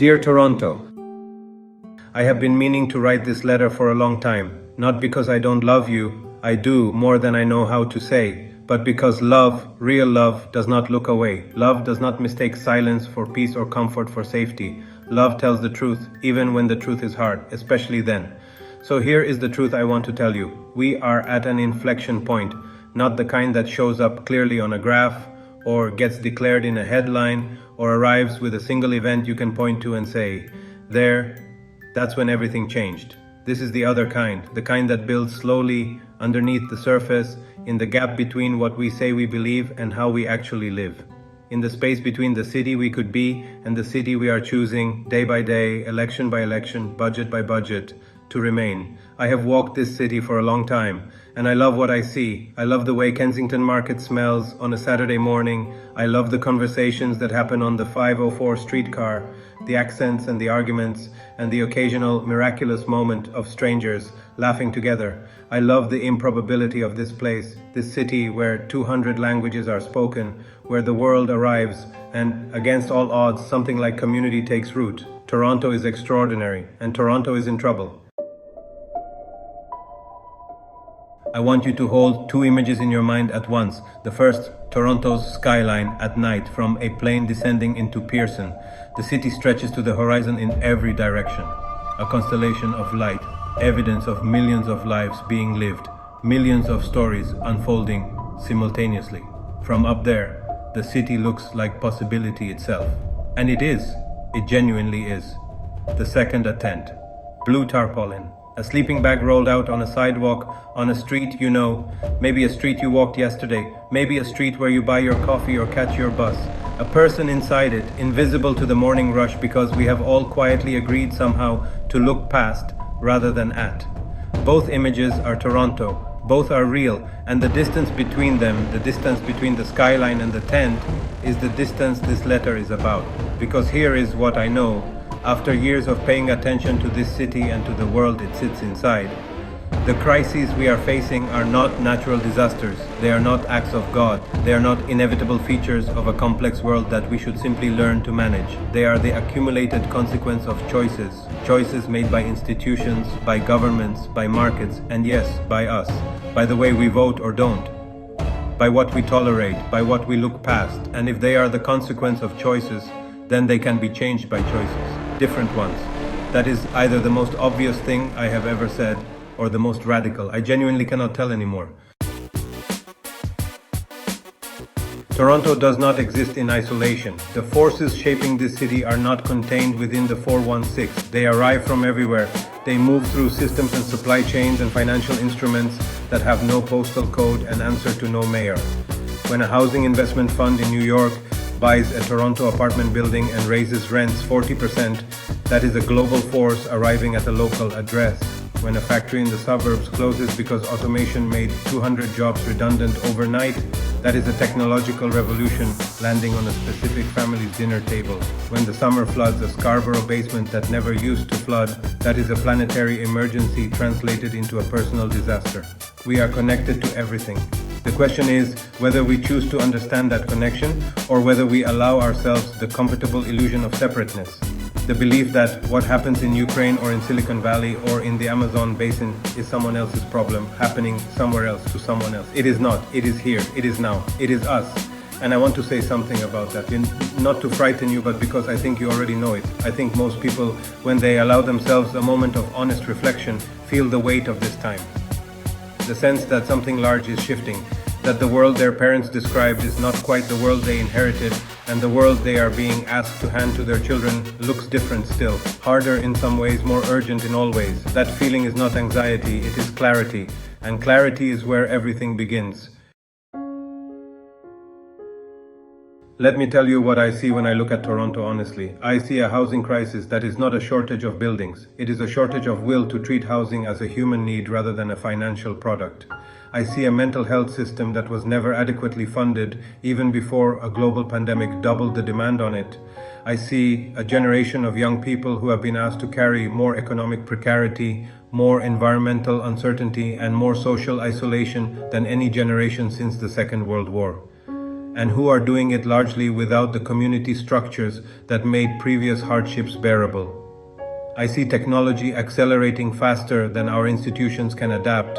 Dear Toronto, I have been meaning to write this letter for a long time, not because I don't love you, I do more than I know how to say, but because love, real love, does not look away. Love does not mistake silence for peace or comfort for safety. Love tells the truth, even when the truth is hard, especially then. So here is the truth I want to tell you. We are at an inflection point, not the kind that shows up clearly on a graph, or gets declared in a headline, or arrives with a single event you can point to and say, that's when everything changed. This is the other kind, the kind that builds slowly underneath the surface, in the gap between what we say we believe and how we actually live. In the space between the city we could be and the city we are choosing, day by day, election by election, budget by budget, to remain. I have walked this city for a long time, and I love what I see. I love the way Kensington Market smells on a Saturday morning. I love the conversations that happen on the 504 streetcar, the accents and the arguments, and the occasional miraculous moment of strangers laughing together. I love the improbability of this place, this city where 200 languages are spoken, where the world arrives, and against all odds, something like community takes root. Toronto is extraordinary, and Toronto is in trouble. I want you to hold two images in your mind at once. The first, Toronto's skyline at night from a plane descending into Pearson. The city stretches to the horizon in every direction. A constellation of light, evidence of millions of lives being lived, millions of stories unfolding simultaneously. From up there, the city looks like possibility itself. And it is. It genuinely is. The second, a tent. Blue tarpaulin. A sleeping bag rolled out on a sidewalk, on a street you know, maybe a street you walked yesterday, maybe a street where you buy your coffee or catch your bus. A person inside it, invisible to the morning rush because we have all quietly agreed somehow to look past rather than at. Both images are Toronto, both are real, and the distance between them, the distance between the skyline and the tent, is the distance this letter is about. Because here is what I know. After years of paying attention to this city and to the world it sits inside, the crises we are facing are not natural disasters. They are not acts of God. They are not inevitable features of a complex world that we should simply learn to manage. They are the accumulated consequence of choices. Choices made by institutions, by governments, by markets, and yes, by us. By the way we vote or don't. By what we tolerate, by what we look past. And if they are the consequence of choices, then they can be changed by choices. Different ones. That is either the most obvious thing I have ever said or the most radical. I genuinely cannot tell anymore. Toronto does not exist in isolation. The forces shaping this city are not contained within the 416. They arrive from everywhere. They move through systems and supply chains and financial instruments that have no postal code and answer to no mayor. When a housing investment fund in New York buys a Toronto apartment building and raises rents 40%, that is a global force arriving at a local address. When a factory in the suburbs closes because automation made 200 jobs redundant overnight, that is a technological revolution landing on a specific family's dinner table. When the summer floods a Scarborough basement that never used to flood, that is a planetary emergency translated into a personal disaster. We are connected to everything. The question is whether we choose to understand that connection or whether we allow ourselves the comfortable illusion of separateness. The belief that what happens in Ukraine or in Silicon Valley or in the Amazon basin is someone else's problem happening somewhere else to someone else. It is not. It is here. It is now. It is us. And I want to say something about that. Not to frighten you, but because I think you already know it. I think most people, when they allow themselves a moment of honest reflection, feel the weight of this time. The sense that something large is shifting, that the world their parents described is not quite the world they inherited, and the world they are being asked to hand to their children looks different still, harder in some ways, more urgent in all ways. That feeling is not anxiety, it is clarity, and clarity is where everything begins. Let me tell you what I see when I look at Toronto honestly. I see a housing crisis that is not a shortage of buildings. It is a shortage of will to treat housing as a human need rather than a financial product. I see a mental health system that was never adequately funded even before a global pandemic doubled the demand on it. I see a generation of young people who have been asked to carry more economic precarity, more environmental uncertainty, and more social isolation than any generation since the Second World War. and who are doing it largely without the community structures that made previous hardships bearable. I see technology accelerating faster than our institutions can adapt,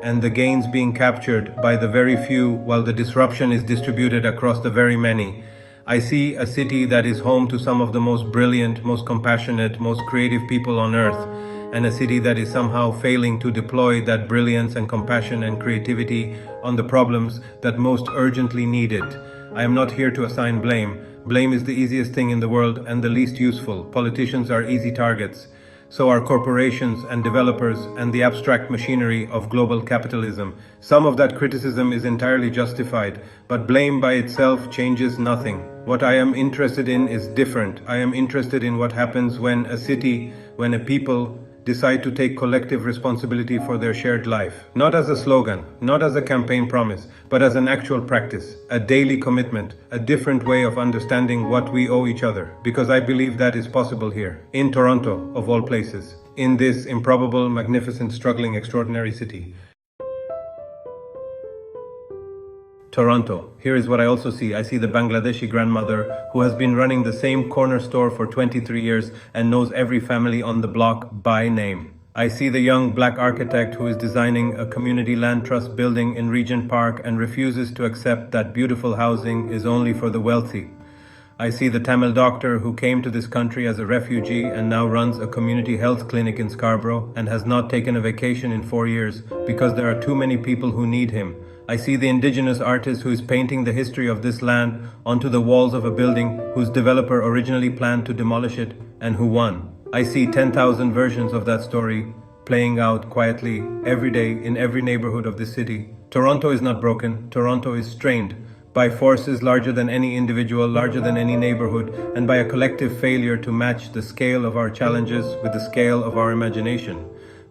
and the gains being captured by the very few while the disruption is distributed across the very many. I see a city that is home to some of the most brilliant, most compassionate, most creative people on earth, and a city that is somehow failing to deploy that brilliance and compassion and creativity on the problems that most urgently need it. I am not here to assign blame. Blame is the easiest thing in the world and the least useful. Politicians are easy targets. So are corporations and developers and the abstract machinery of global capitalism. Some of that criticism is entirely justified, but blame by itself changes nothing. What I am interested in is different. I am interested in what happens when a city, when a people decide to take collective responsibility for their shared life. Not as a slogan, not as a campaign promise, but as an actual practice, a daily commitment, a different way of understanding what we owe each other. Because I believe that is possible here, in Toronto, of all places, in this improbable, magnificent, struggling, extraordinary city. Toronto. Here is what I also see. I see the Bangladeshi grandmother who has been running the same corner store for 23 years and knows every family on the block by name. I see the young black architect who is designing a community land trust building in Regent Park and refuses to accept that beautiful housing is only for the wealthy. I see the Tamil doctor who came to this country as a refugee and now runs a community health clinic in Scarborough and has not taken a vacation in 4 years because there are too many people who need him. I see the indigenous artist who is painting the history of this land onto the walls of a building whose developer originally planned to demolish it and who won. I see 10,000 versions of that story playing out quietly every day in every neighborhood of this city. Toronto is not broken. Toronto is strained by forces larger than any individual, larger than any neighborhood, and by a collective failure to match the scale of our challenges with the scale of our imagination.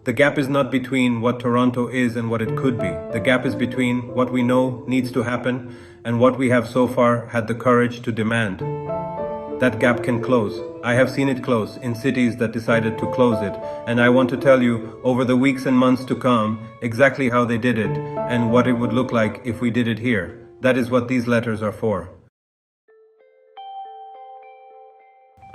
The gap is not between what Toronto is and what it could be. The gap is between what we know needs to happen and what we have so far had the courage to demand. That gap can close. I have seen it close in cities that decided to close it, and I want to tell you over the weeks and months to come exactly how they did it and what it would look like if we did it here. That is what these letters are for.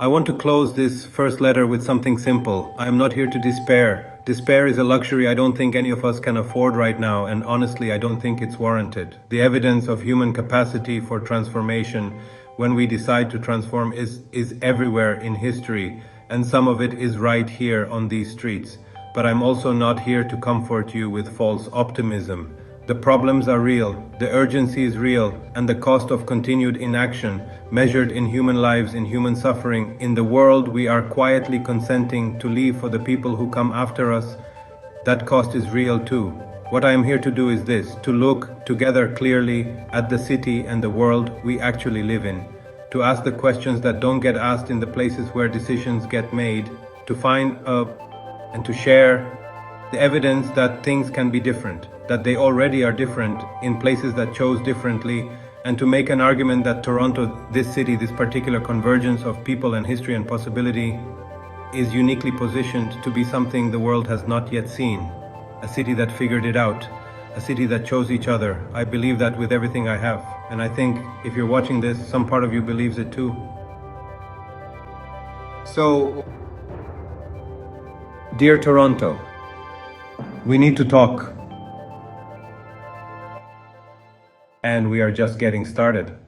I want to close this first letter with something simple. I am not here to despair. Despair is a luxury I don't think any of us can afford right now, and honestly, I don't think it's warranted. The evidence of human capacity for transformation when we decide to transform is everywhere in history, and some of it is right here on these streets. But I'm also not here to comfort you with false optimism. The problems are real, the urgency is real, and the cost of continued inaction, measured in human lives, in human suffering, in the world we are quietly consenting to leave for the people who come after us, that cost is real too. What I am here to do is this, to look together clearly at the city and the world we actually live in, to ask the questions that don't get asked in the places where decisions get made, to find and to share the evidence that things can be different, that they already are different in places that chose differently, and to make an argument that Toronto, this city, this particular convergence of people and history and possibility is uniquely positioned to be something the world has not yet seen. A city that figured it out, a city that chose each other. I believe that with everything I have. And I think if you're watching this, some part of you believes it too. So, dear Toronto, we need to talk. And we are just getting started.